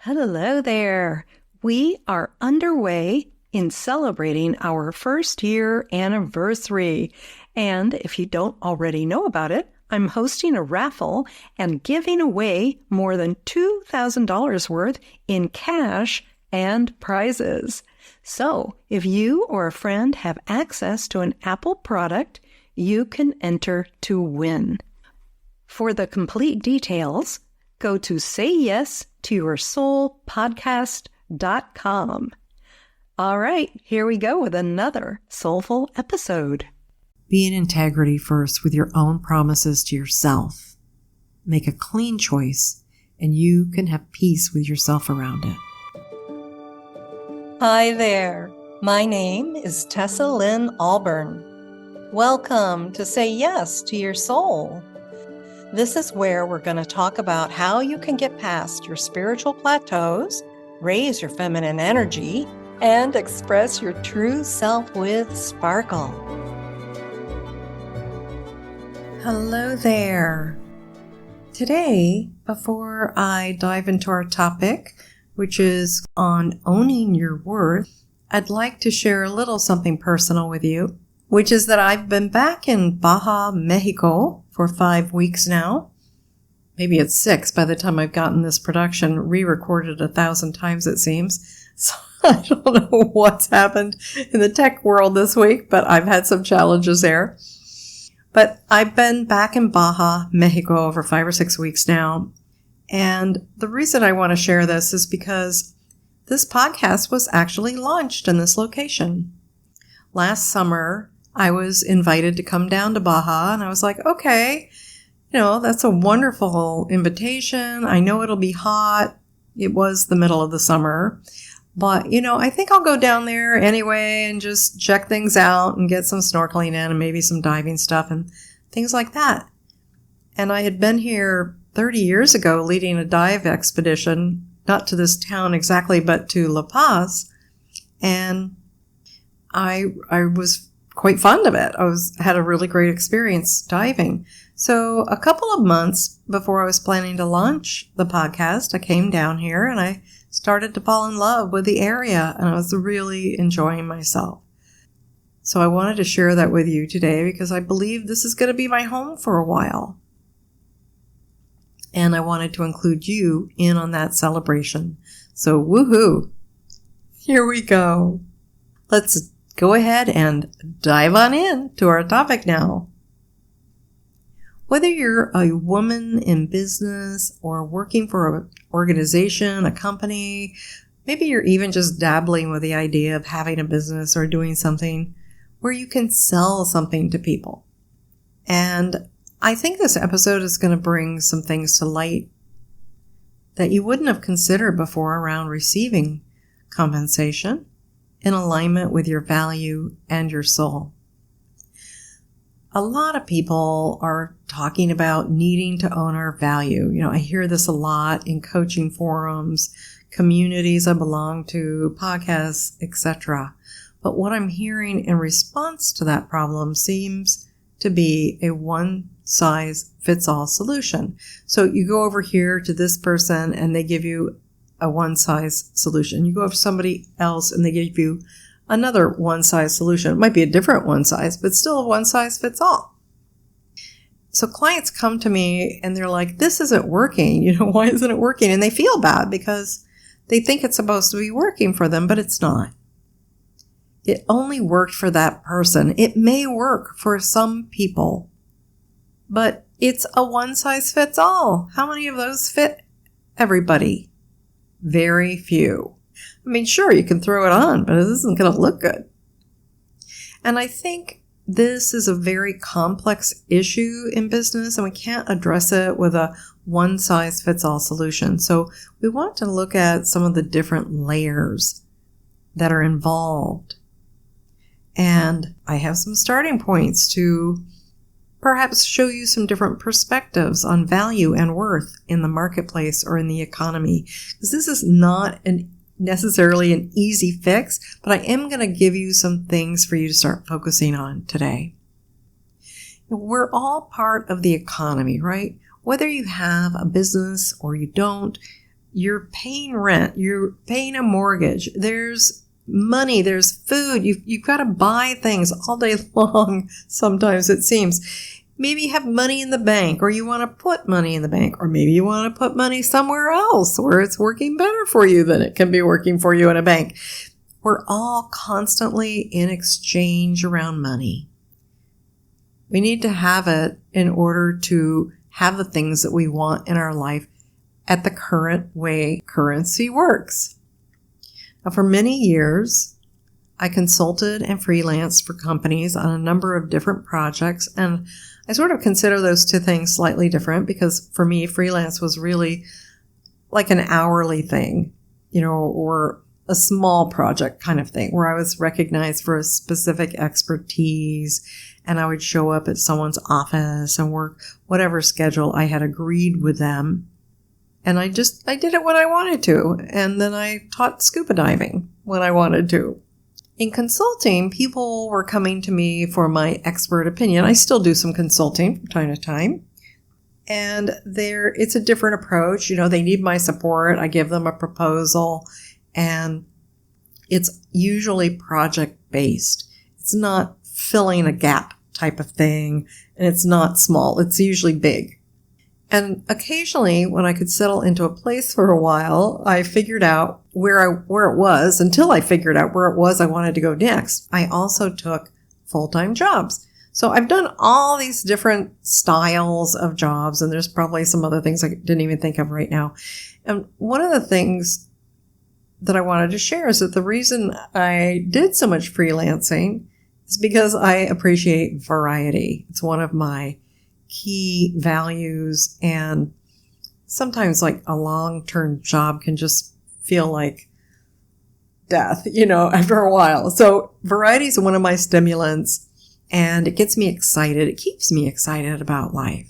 Hello there. We are underway in celebrating our first year anniversary. And if you don't already know about it, I'm hosting a raffle and giving away more than $2,000 worth in cash and prizes. So if you or a friend have access to an Apple product, you can enter to win. For the complete details, go to sayyesToYourSoulPodcast.com. All right, here we go with another soulful episode. Be in integrity first with your own promises to yourself. Make a clean choice, and you can have peace with yourself around it. Hi there. My name is Tessa Lynne Alburn. Welcome to Say Yes to Your Soul. This is where we're going to talk about how you can get past your spiritual plateaus, raise your feminine energy, and express your true self with sparkle. Hello there. Today, before I dive into our topic, which is on owning your worth, I'd like to share a little something personal with you, which is that I've been back in Baja, Mexico for 5 weeks now. Maybe it's 6 by the time I've gotten this production re-recorded 1,000 times, it seems. So I don't know what's happened in the tech world this week, but I've had some challenges there. But I've been back in Baja, Mexico for 5 or 6 weeks now. And the reason I want to share this is because this podcast was actually launched in this location. Last summer, I was invited to come down to Baja, and I was like, okay, that's a wonderful invitation. I know it'll be hot. It was the middle of the summer. But, I think I'll go down there anyway and just check things out and get some snorkeling in and maybe some diving stuff and things like that. And I had been here 30 years ago leading a dive expedition, not to this town exactly, but to La Paz. And I was quite fond of it. Had a really great experience diving. So a couple of months before I was planning to launch the podcast, I came down here and I started to fall in love with the area, and I was really enjoying myself. So I wanted to share that with you today because I believe this is going to be my home for a while. And I wanted to include you in on that celebration. So woohoo! Here we go. Let's go ahead and dive on in to our topic now. Whether you're a woman in business or working for an organization, a company, maybe you're even just dabbling with the idea of having a business or doing something where you can sell something to people. And I think this episode is going to bring some things to light that you wouldn't have considered before around receiving compensation in alignment with your value and your soul. A lot of people are talking about needing to own our value. I hear this a lot in coaching forums, communities I belong to, podcasts, etc. But what I'm hearing in response to that problem seems to be a one-size-fits-all solution. So you go over here to this person and they give you a one-size solution. You go over to somebody else and they give you another one-size solution. It might be a different one size, but still a one-size-fits-all. So clients come to me and they're like, this isn't working. Why isn't it working? And they feel bad because they think it's supposed to be working for them, but it's not. It only worked for that person. It may work for some people, but it's a one-size-fits-all. How many of those fit everybody? Very few. Sure, you can throw it on, but it isn't going to look good. And I think this is a very complex issue in business, and we can't address it with a one-size-fits-all solution. So we want to look at some of the different layers that are involved. And I have some starting points to perhaps show you some different perspectives on value and worth in the marketplace or in the economy. Because this is not necessarily an easy fix, but I am going to give you some things for you to start focusing on today. We're all part of the economy, right? Whether you have a business or you don't, You're paying rent. You're paying a mortgage. There's money. There's food. You've got to buy things all day long. Sometimes it seems. Maybe you have money in the bank, or you want to put money in the bank, or maybe you want to put money somewhere else where it's working better for you than it can be working for you in a bank. We're all constantly in exchange around money. We need to have it in order to have the things that we want in our life at the current way currency works. Now, for many years, I consulted and freelanced for companies on a number of different projects, and I sort of consider those two things slightly different because for me, freelance was really like an hourly thing, or a small project kind of thing where I was recognized for a specific expertise and I would show up at someone's office and work whatever schedule I had agreed with them. And I did it when I wanted to. And then I taught scuba diving when I wanted to. In consulting, people were coming to me for my expert opinion. I still do some consulting from time to time. And it's a different approach. They need my support. I give them a proposal. And it's usually project-based. It's not filling a gap type of thing. And it's not small. It's usually big. And occasionally, when I could settle into a place for a while, I figured out where it was. Until I figured out where it was I wanted to go next, I also took full-time jobs. So I've done all these different styles of jobs, and there's probably some other things I didn't even think of right now. And one of the things that I wanted to share is that the reason I did so much freelancing is because I appreciate variety. It's one of my key values, and sometimes like a long-term job can just feel like death, after a while. So variety is one of my stimulants, and it gets me excited. It keeps me excited about life.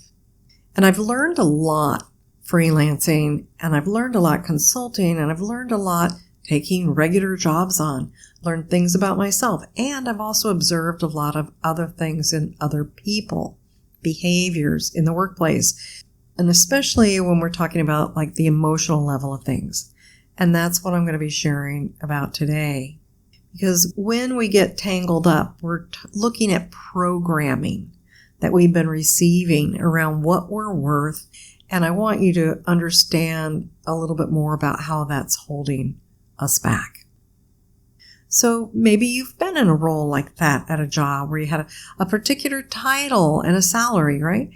And I've learned a lot freelancing, and I've learned a lot consulting, and I've learned a lot taking regular jobs on, learned things about myself, and I've also observed a lot of other things in other people. Behaviors in the workplace, and especially when we're talking about like the emotional level of things. And that's what I'm going to be sharing about today. Because when we get tangled up, we're looking at programming that we've been receiving around what we're worth. And I want you to understand a little bit more about how that's holding us back. So maybe you've been in a role like that at a job where you had a particular title and a salary, right?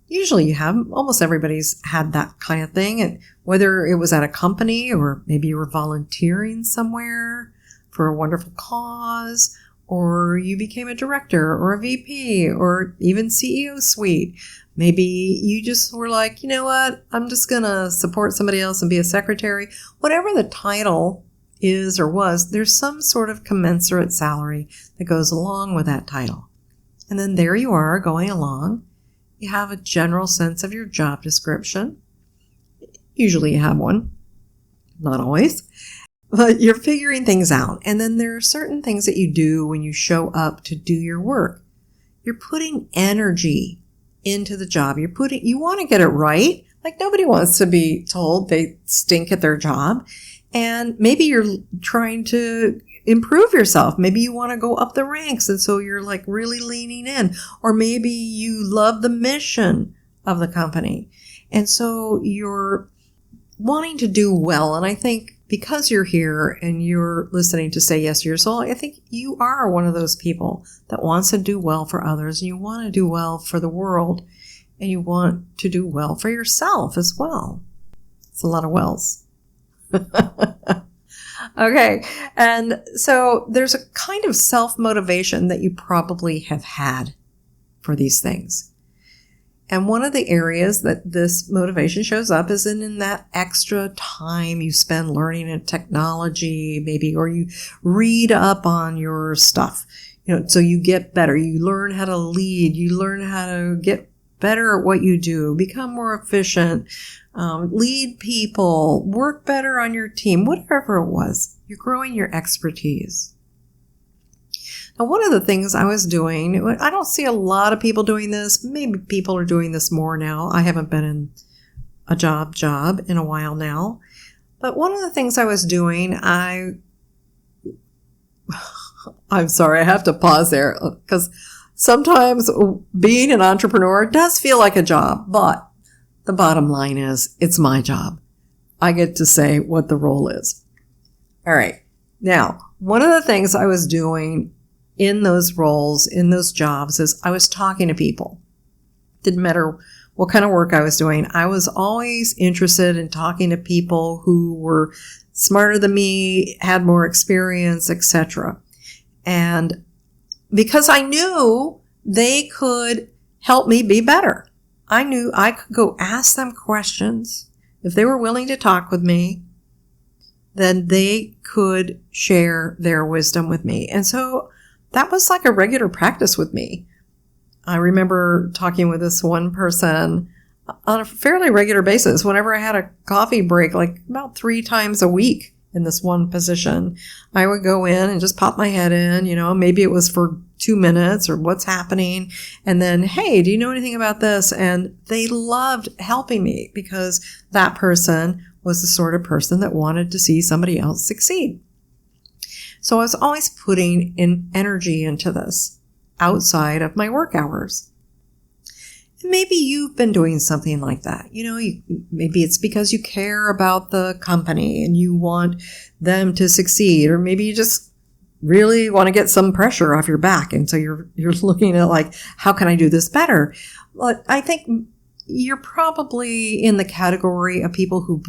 Usually you have. Almost everybody's had that kind of thing. And whether it was at a company or maybe you were volunteering somewhere for a wonderful cause, or you became a director or a VP or even CEO suite. Maybe you just were like, you know what? I'm just going to support somebody else and be a secretary. Whatever the title is or was, there's some sort of commensurate salary that goes along with that title. And then there you are going along. You have a general sense of your job description. Usually you have one. Not always. But you're figuring things out. And then there are certain things that you do when you show up to do your work. You're putting energy into the job. You want to get it right. Like nobody wants to be told they stink at their job. And maybe you're trying to improve yourself. Maybe you want to go up the ranks. And so you're like really leaning in. Or maybe you love the mission of the company. And so you're wanting to do well. And I think because you're here and you're listening to Say Yes to Your Soul, I think you are one of those people that wants to do well for others. And you want to do well for the world. And you want to do well for yourself as well. It's a lot of wells. Okay. And so there's a kind of self-motivation that you probably have had for these things. And one of the areas that this motivation shows up is in that extra time you spend learning in technology, maybe, or you read up on your stuff, so you get better. You learn how to lead. You learn how to get better at what you do, become more efficient, lead people, work better on your team, whatever it was. You're growing your expertise. Now, one of the things I was doing, I don't see a lot of people doing this. Maybe people are doing this more now. I haven't been in a job in a while now. But one of the things I was doing, I'm sorry, I have to pause there because sometimes being an entrepreneur does feel like a job, but the bottom line is it's my job. I get to say what the role is. All right. Now, one of the things I was doing in those roles, in those jobs, is I was talking to people. Didn't matter what kind of work I was doing. I was always interested in talking to people who were smarter than me, had more experience, etc. And because I knew they could help me be better. I knew I could go ask them questions. If they were willing to talk with me, then they could share their wisdom with me. And so that was like a regular practice with me. I remember talking with this one person on a fairly regular basis whenever I had a coffee break, like about 3 times a week in this one position. I would go in and just pop my head in, maybe it was for 2 minutes or what's happening. And then, hey, do you know anything about this? And they loved helping me because that person was the sort of person that wanted to see somebody else succeed. So I was always putting in energy into this outside of my work hours. And maybe you've been doing something like that. Maybe it's because you care about the company and you want them to succeed, or maybe you just really want to get some pressure off your back. And so you're looking at like, how can I do this better? Well, I think you're probably in the category of people who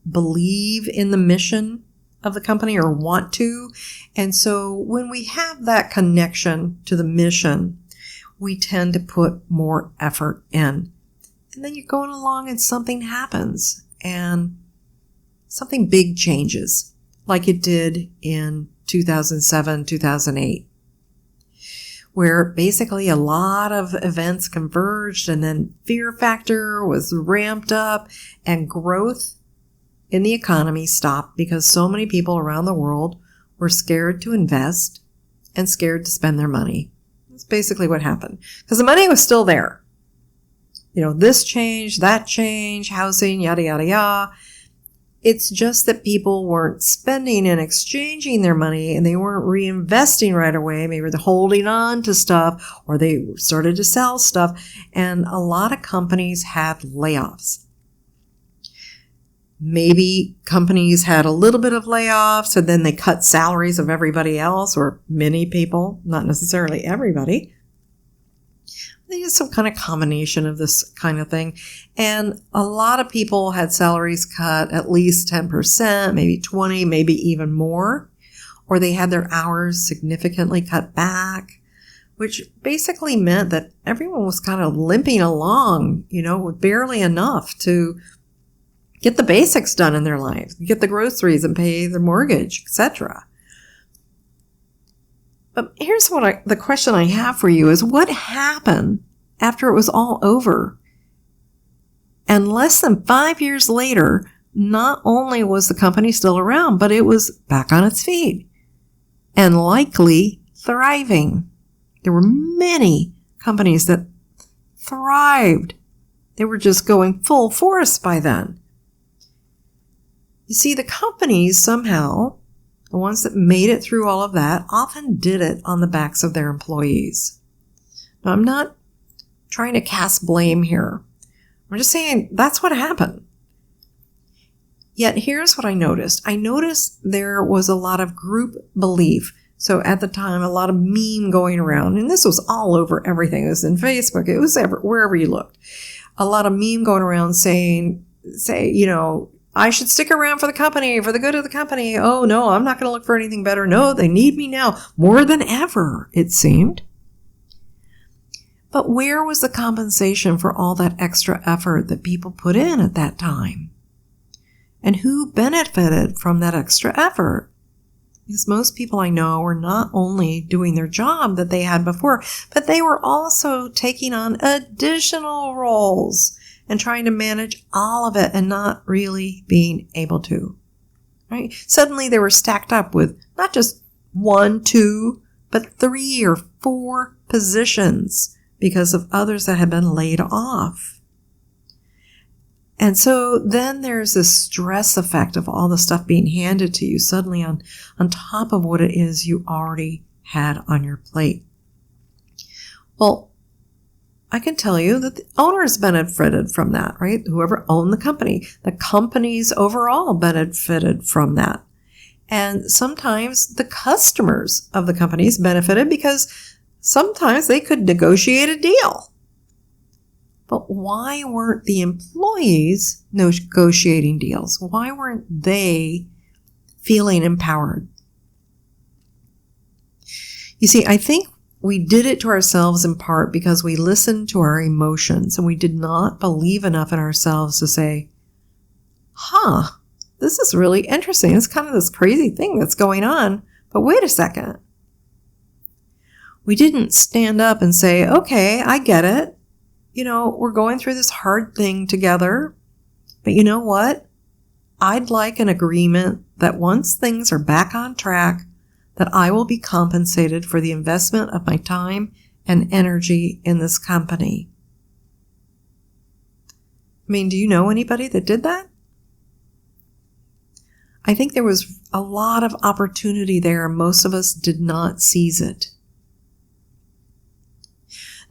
believe in the mission of the company or want to. And so when we have that connection to the mission, we tend to put more effort in. And then you're going along and something happens and something big changes like it did in 2007, 2008, where basically a lot of events converged and then fear factor was ramped up and growth in the economy stopped because so many people around the world were scared to invest and scared to spend their money. That's basically what happened. Because the money was still there. This change, that change, housing, yada, yada, yada. It's just that people weren't spending and exchanging their money and they weren't reinvesting right away. Maybe they're holding on to stuff or they started to sell stuff. And a lot of companies had layoffs. Maybe companies had a little bit of layoffs and then they cut salaries of everybody else or many people, not necessarily everybody. They used some kind of combination of this kind of thing. And a lot of people had salaries cut at least 10%, maybe 20, maybe even more. Or they had their hours significantly cut back, which basically meant that everyone was kind of limping along, with barely enough to get the basics done in their lives, get the groceries and pay their mortgage, etc. But here's the question I have for you is, what happened after it was all over? And less than 5 years later, not only was the company still around, but it was back on its feet and likely thriving. There were many companies that thrived. They were just going full force by then. You see, the companies somehow, the ones that made it through all of that, often did it on the backs of their employees. Now, I'm not trying to cast blame here. I'm just saying that's what happened. Yet here's what I noticed. I noticed there was a lot of group belief. So at the time, a lot of meme going around, and this was all over everything. It was in Facebook. It was wherever you looked. A lot of meme going around say, I should stick around for the company, for the good of the company. Oh, no, I'm not going to look for anything better. No, they need me now more than ever, it seemed. But where was the compensation for all that extra effort that people put in at that time? And who benefited from that extra effort? Because most people I know were not only doing their job that they had before, but they were also taking on additional roles and trying to manage all of it and not really being able to, right? Suddenly they were stacked up with not just 1, 2, but 3 or 4 positions because of others that had been laid off. And so then there's this stress effect of all the stuff being handed to you suddenly on top of what it is you already had on your plate. Well, I can tell you that the owners benefited from that, right? Whoever owned the companies overall benefited from that. And sometimes the customers of the companies benefited because sometimes they could negotiate a deal. But why weren't the employees negotiating deals? Why weren't they feeling empowered? You see, I think we did it to ourselves in part because we listened to our emotions and we did not believe enough in ourselves to say, this is really interesting. It's kind of this crazy thing that's going on. But wait a second. We didn't stand up and say, okay, I get it. We're going through this hard thing together. But you know what? I'd like an agreement that once things are back on track, that I will be compensated for the investment of my time and energy in this company. I mean, do you know anybody that did that? I think there was a lot of opportunity there. Most of us did not seize it.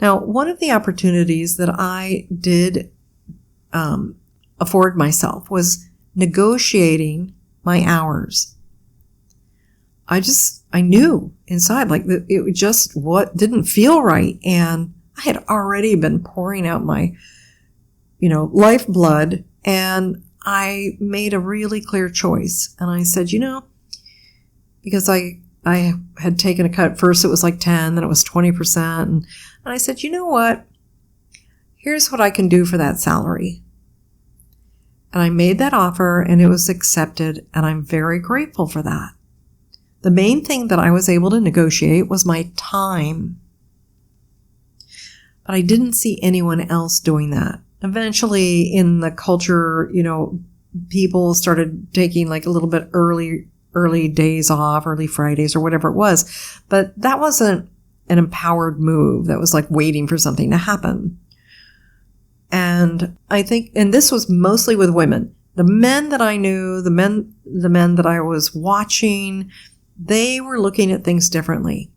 Now, one of the opportunities that I did afford myself was negotiating my hours. I knew inside, like, it just what didn't feel right. And I had already been pouring out my, lifeblood, and I made a really clear choice. And I said, because I had taken a cut. First it was like 10, then it was 20%. And I said, you know what? Here's what I can do for that salary. And I made that offer and it was accepted. And I'm very grateful for that. The main thing that I was able to negotiate was my time. But I didn't see anyone else doing that. Eventually in the culture, people started taking like a little bit early days off, early Fridays or whatever it was. But that wasn't an empowered move. That was like waiting for something to happen. And I think, and this was mostly with women. The men that I knew, the men that I was watching, they were looking at things differently.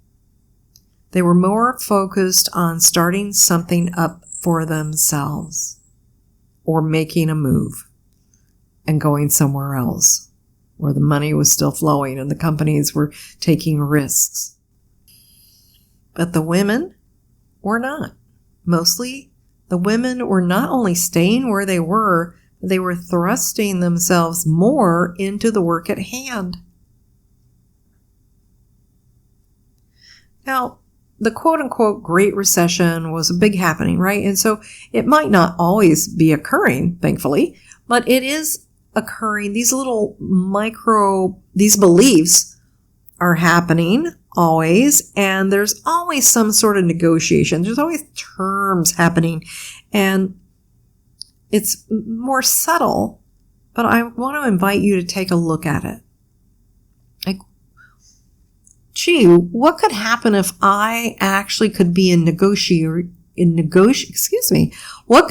They were more focused on starting something up for themselves or making a move and going somewhere else where the money was still flowing and the companies were taking risks. But the women were not. Mostly the women were not only staying where they were thrusting themselves more into the work at hand. Now, the quote-unquote Great Recession was a big happening, right? And so it might not always be occurring, thankfully, but it is occurring. These beliefs are happening always, and there's always some sort of negotiation. There's always terms happening, and it's more subtle, but I want to invite you to take a look at it. What could happen if I actually could be what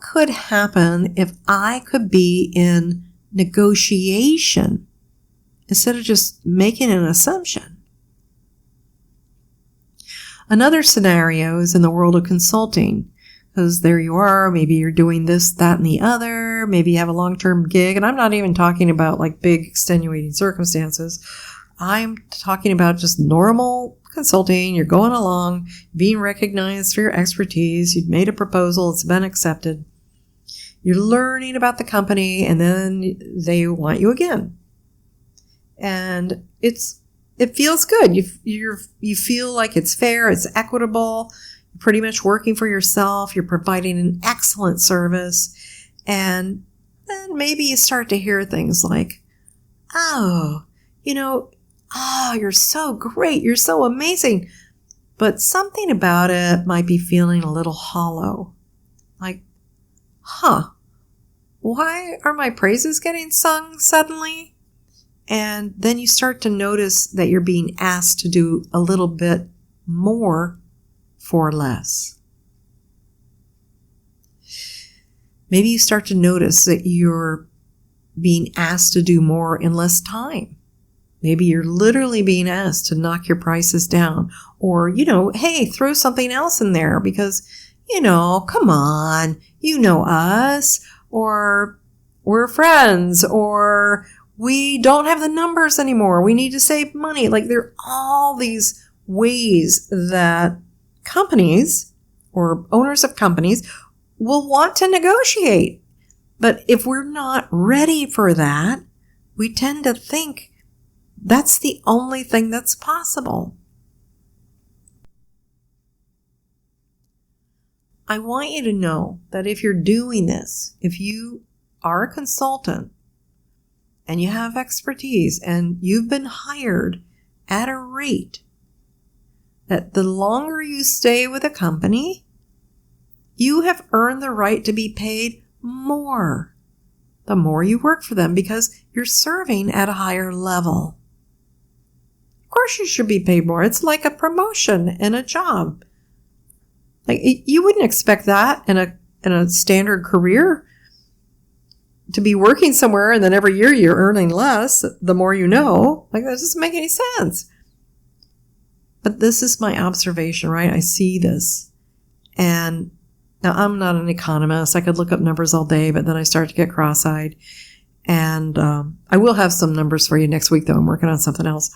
could happen if I could be in negotiation instead of just making an assumption? Another scenario is in the world of consulting, because there you are, maybe you're doing this, that, and the other, maybe you have a long-term gig, and I'm not even talking about like big extenuating circumstances. I'm talking about just normal consulting. You're going along, being recognized for your expertise. You've made a proposal. It's been accepted. You're learning about the company, and then they want you again. And it feels good. You feel like it's fair. It's equitable. You're pretty much working for yourself. You're providing an excellent service. And then maybe you start to hear things like, you're so great. You're so amazing. But something about it might be feeling a little hollow. Like, why are my praises getting sung suddenly? And then you start to notice that you're being asked to do a little bit more for less. Maybe you start to notice that you're being asked to do more in less time. Maybe you're literally being asked to knock your prices down, or, hey, throw something else in there because, come on, you know us, or we're friends, or we don't have the numbers anymore. We need to save money. Like, there are all these ways that companies or owners of companies will want to negotiate. But if we're not ready for that, we tend to think that's the only thing that's possible. I want you to know that if you're doing this, if you are a consultant and you have expertise and you've been hired at a rate that the longer you stay with a company, you have earned the right to be paid more the more you work for them because you're serving at a higher level. Of course you should be paid more. It's like a promotion in a job. Like, you wouldn't expect that in a standard career, to be working somewhere and then every year you're earning less the more you know. Like, that doesn't make any sense. But this is my observation, right? I see this. And now, I'm not an economist. I could look up numbers all day, but then I start to get cross-eyed. And I will have some numbers for you next week, though. I'm working on something else.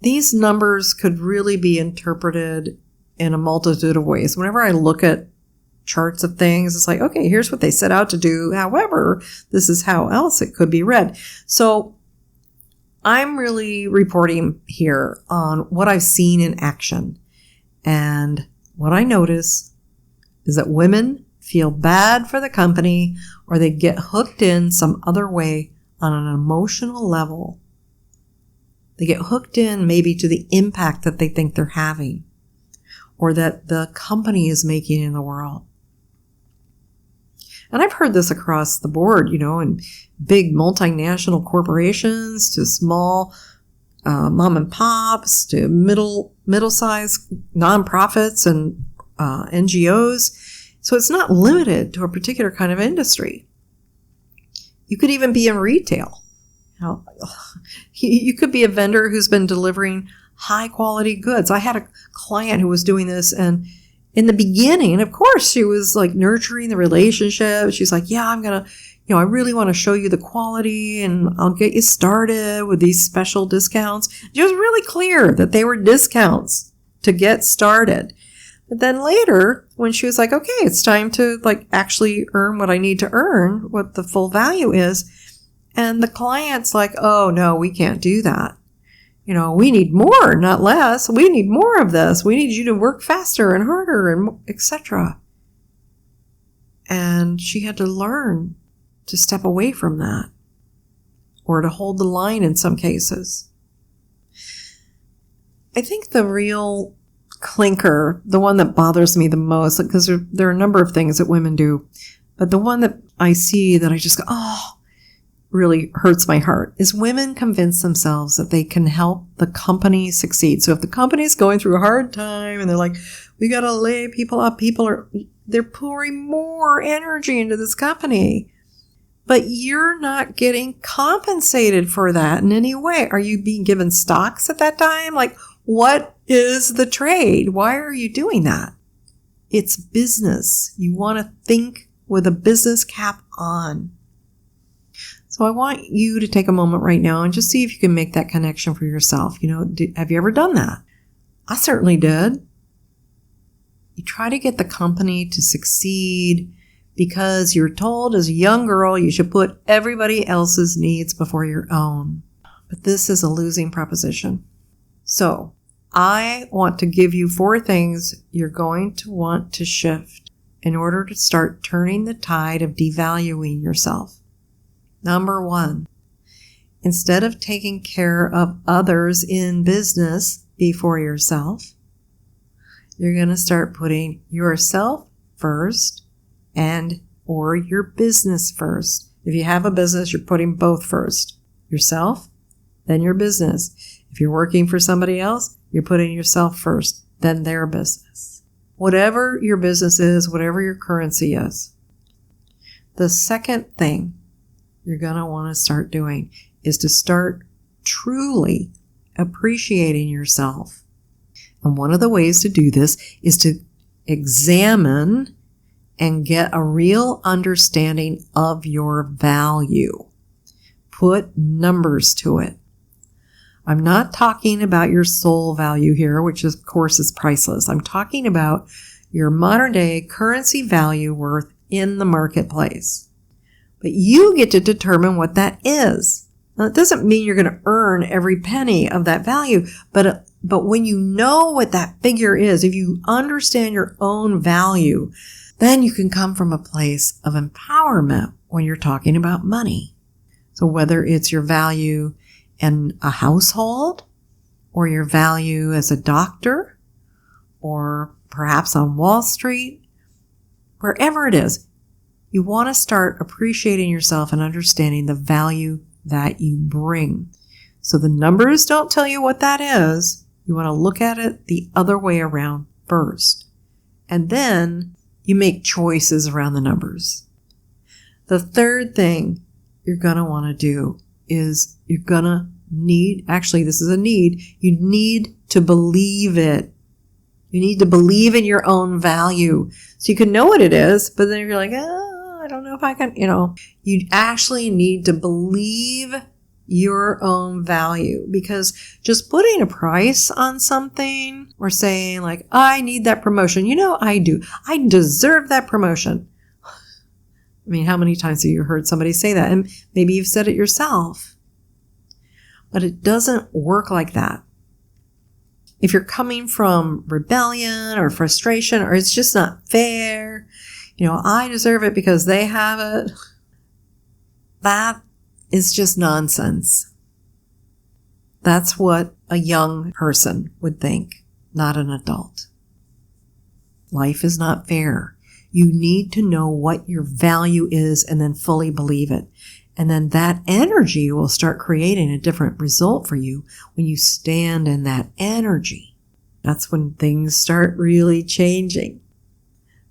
These numbers could really be interpreted in a multitude of ways. Whenever I look at charts of things, it's like, okay, here's what they set out to do. However, this is how else it could be read. So I'm really reporting here on what I've seen in action. And what I notice is that women feel bad for the company, or they get hooked in some other way on an emotional level. They get hooked in maybe to the impact that they think they're having, or that the company is making in the world. And I've heard this across the board, in big multinational corporations to small mom and pops to middle-sized nonprofits and NGOs. So it's not limited to a particular kind of industry. You could even be in retail. You could be a vendor who's been delivering high-quality goods. I had a client who was doing this, and in the beginning, of course, she was like nurturing the relationship. She's like, yeah, I'm going to, I really want to show you the quality and I'll get you started with these special discounts. She was really clear that they were discounts to get started. But then later, when she was like, okay, it's time to actually earn what I need to earn, what the full value is. And the client's like, oh no, we can't do that. We need more, not less. We need more of this. We need you to work faster and harder and etc. And she had to learn to step away from that, or to hold the line in some cases. I think the real clinker, the one that bothers me the most, because there are a number of things that women do, but the one that I see that I just go, oh, really hurts my heart, is women convince themselves that they can help the company succeed. So if the company's going through a hard time and they're like, we got to lay people up, they're pouring more energy into this company, but you're not getting compensated for that in any way. Are you being given stocks at that time? What is the trade? Why are you doing that? It's business. You want to think with a business cap on. So I want you to take a moment right now and just see if you can make that connection for yourself. Have you ever done that? I certainly did. You try to get the company to succeed because you're told as a young girl you should put everybody else's needs before your own. But this is a losing proposition. So I want to give you 4 things you're going to want to shift in order to start turning the tide of devaluing yourself. Number 1, instead of taking care of others in business before yourself, you're going to start putting yourself first or your business first. If you have a business, you're putting both first. Yourself, then your business. If you're working for somebody else, you're putting yourself first, then their business. Whatever your business is, whatever your currency is, The second thing you're going to want to start doing is to start truly appreciating yourself. And one of the ways to do this is to examine and get a real understanding of your value. Put numbers to it. I'm not talking about your soul value here, which of course is priceless. I'm talking about your modern day currency value worth in the marketplace. But you get to determine what that is. Now, it doesn't mean you're going to earn every penny of that value, but when you know what that figure is, if you understand your own value, then you can come from a place of empowerment when you're talking about money. So whether it's your value in a household, or your value as a doctor, or perhaps on Wall Street, wherever it is, you want to start appreciating yourself and understanding the value that you bring. So the numbers don't tell you what that is. You want to look at it the other way around first. And then you make choices around the numbers. The third thing you're going to want to do is you're going to need, actually this is a need, you need to believe it. You need to believe in your own value. So you can know what it is, but then you're like, I don't know if I can, you actually need to believe your own value, because just putting a price on something or saying like, I need that promotion. I do. I deserve that promotion. I mean, how many times have you heard somebody say that? And maybe you've said it yourself, but it doesn't work like that. If you're coming from rebellion or frustration, or it's just not fair, I deserve it because they have it, that is just nonsense. That's what a young person would think, not an adult. Life is not fair. You need to know what your value is and then fully believe it. And then that energy will start creating a different result for you when you stand in that energy. That's when things start really changing.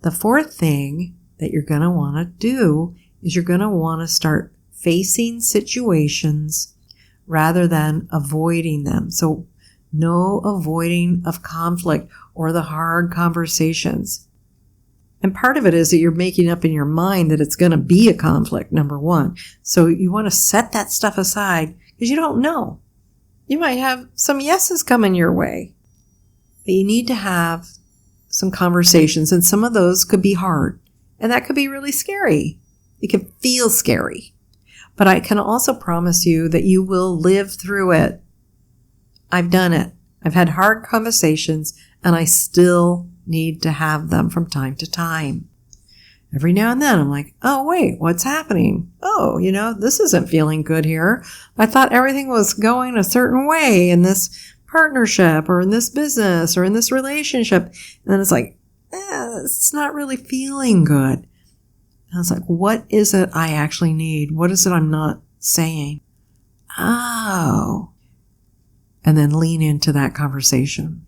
The fourth thing that you're going to want to do is you're going to want to start facing situations rather than avoiding them. So no avoiding of conflict or the hard conversations. And part of it is that you're making up in your mind that it's going to be a conflict, number one. So you want to set that stuff aside because you don't know. You might have some yeses coming your way. But you need to have some conversations, and some of those could be hard. And that could be really scary. It can feel scary. But I can also promise you that you will live through it. I've done it. I've had hard conversations, and I still need to have them from time to time. Every now and then I'm like, oh, wait, what's happening? Oh, this isn't feeling good here. I thought everything was going a certain way in this partnership or in this business or in this relationship. And then it's like, it's not really feeling good. And I was like, what is it I actually need? What is it I'm not saying? Oh. And then lean into that conversation.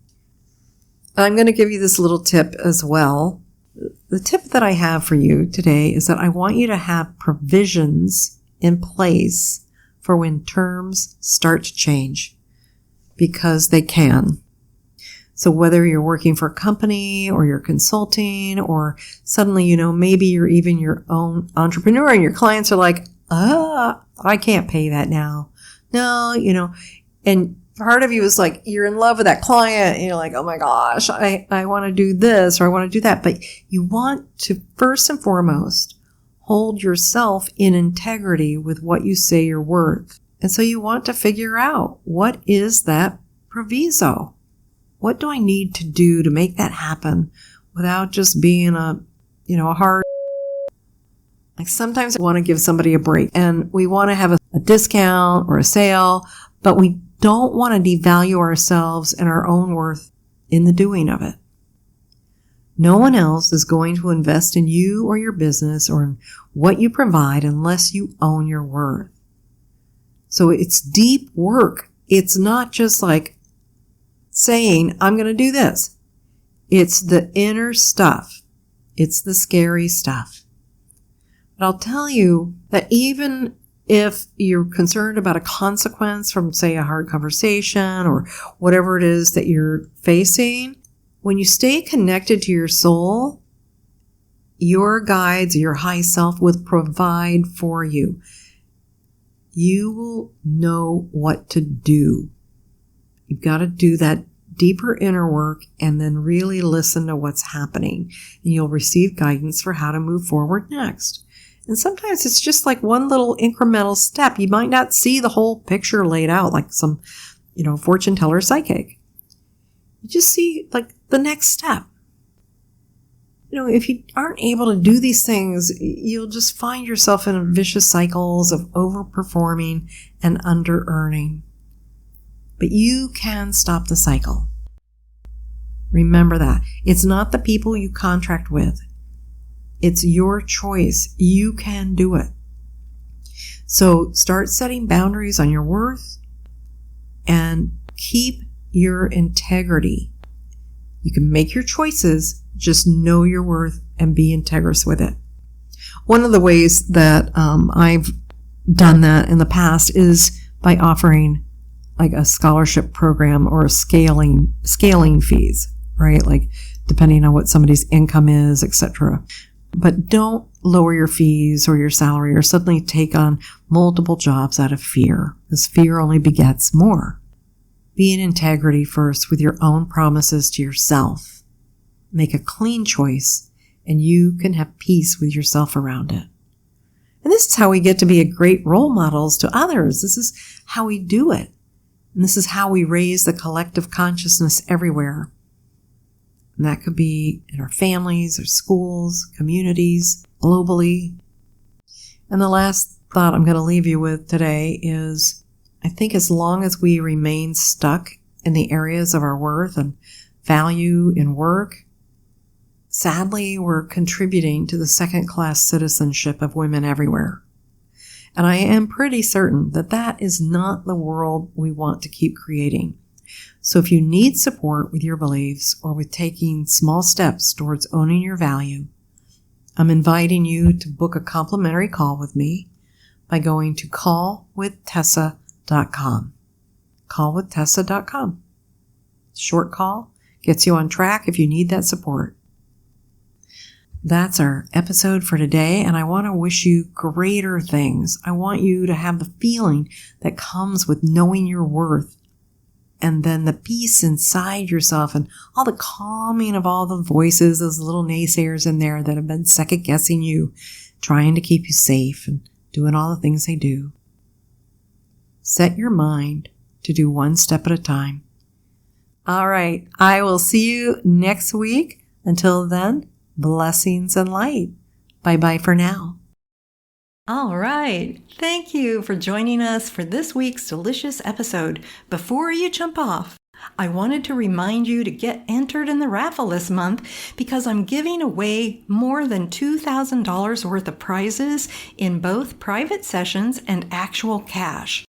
I'm going to give you this little tip as well. The tip that I have for you today is that I want you to have provisions in place for when terms start to change, because they can. So whether you're working for a company or you're consulting, or suddenly, maybe you're even your own entrepreneur and your clients are like, I can't pay that now. No, and part of you is like, you're in love with that client and you're like, oh my gosh, I want to do this or I want to do that. But you want to first and foremost hold yourself in integrity with what you say you're worth. And so you want to figure out, what is that proviso? What do I need to do to make that happen without just being a hard. Like sometimes we want to give somebody a break and we want to have a discount or a sale, but we don't want to devalue ourselves and our own worth in the doing of it. No one else is going to invest in you or your business or in what you provide unless you own your worth. So it's deep work. It's not just like saying, I'm going to do this. It's the inner stuff. It's the scary stuff. But I'll tell you that even if you're concerned about a consequence from, say, a hard conversation or whatever it is that you're facing, when you stay connected to your soul, your guides, your high self will provide for you. You will know what to do. You've got to do that deeper inner work and then really listen to what's happening. And you'll receive guidance for how to move forward next. And sometimes it's just like one little incremental step. You might not see the whole picture laid out like some, fortune teller psychic. You just see like the next step. If you aren't able to do these things, you'll just find yourself in vicious cycles of overperforming and under-earning. But you can stop the cycle. Remember that. It's not the people you contract with. It's your choice. You can do it. So start setting boundaries on your worth and keep your integrity. You can make your choices, just know your worth and be integrous with it. One of the ways that I've done that in the past is by offering like a scholarship program or scaling fees, right? Like depending on what somebody's income is, etc. But don't lower your fees or your salary or suddenly take on multiple jobs out of fear, because fear only begets more. Be in integrity first with your own promises to yourself. Make a clean choice, and you can have peace with yourself around it. And this is how we get to be great role models to others. This is how we do it. And this is how we raise the collective consciousness everywhere. And that could be in our families, our schools, communities, globally. And the last thought I'm going to leave you with today is, I think as long as we remain stuck in the areas of our worth and value in work, sadly, we're contributing to the second-class citizenship of women everywhere. And I am pretty certain that that is not the world we want to keep creating. So if you need support with your beliefs or with taking small steps towards owning your value, I'm inviting you to book a complimentary call with me by going to callwithtessa.com. Callwithtessa.com. Short call gets you on track if you need that support. That's our episode for today, and I want to wish you greater things. I want you to have the feeling that comes with knowing your worth, and then the peace inside yourself and all the calming of all the voices, those little naysayers in there that have been second-guessing you, trying to keep you safe and doing all the things they do. Set your mind to do one step at a time. All right, I will see you next week. Until then, blessings and light. Bye-bye for now. All right. Thank you for joining us for this week's delicious episode. Before you jump off, I wanted to remind you to get entered in the raffle this month because I'm giving away more than $2,000 worth of prizes in both private sessions and actual cash.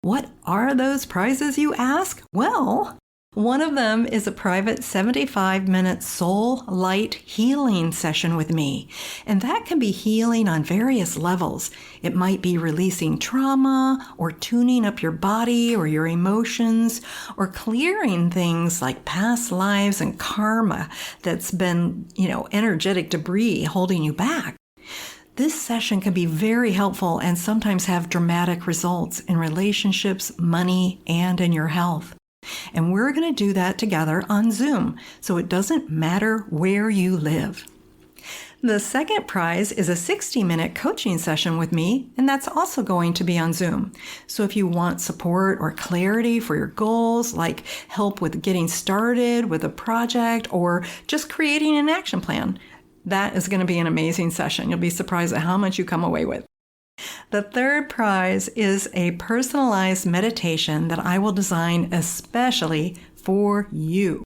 What are those prizes, you ask? Well, one of them is a private 75-minute soul light healing session with me. And that can be healing on various levels. It might be releasing trauma or tuning up your body or your emotions or clearing things like past lives and karma that's been, energetic debris holding you back. This session can be very helpful and sometimes have dramatic results in relationships, money, and in your health. And we're going to do that together on Zoom, so it doesn't matter where you live. The second prize is a 60-minute coaching session with me, and that's also going to be on Zoom. So if you want support or clarity for your goals, like help with getting started with a project or just creating an action plan, that is going to be an amazing session. You'll be surprised at how much you come away with. The third prize is a personalized meditation that I will design especially for you.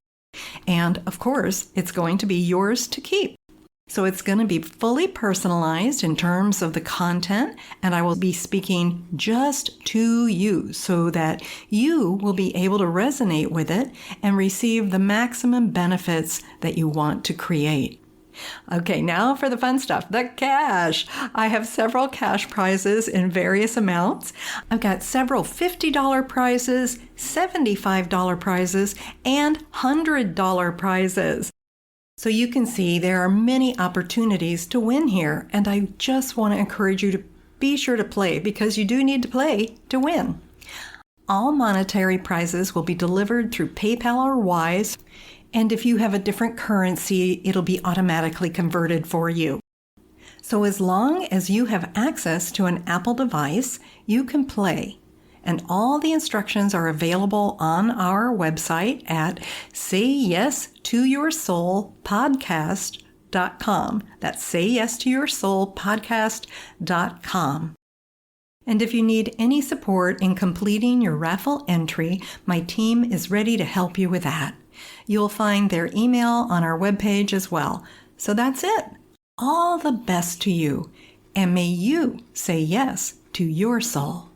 And of course, it's going to be yours to keep. So it's going to be fully personalized in terms of the content, and I will be speaking just to you so that you will be able to resonate with it and receive the maximum benefits that you want to create. Okay, now for the fun stuff, the cash. I have several cash prizes in various amounts. I've got several $50 prizes, $75 prizes, and $100 prizes. So you can see there are many opportunities to win here, and I just want to encourage you to be sure to play because you do need to play to win. All monetary prizes will be delivered through PayPal or Wise, and if you have a different currency, it'll be automatically converted for you. So as long as you have access to an Apple device, you can play. And all the instructions are available on our website at sayyes2yoursoulpodcast.com. That's sayyes2yoursoulpodcast.com. And if you need any support in completing your raffle entry, my team is ready to help you with that. You'll find their email on our webpage as well. So that's it. All the best to you, and may you say yes to your soul.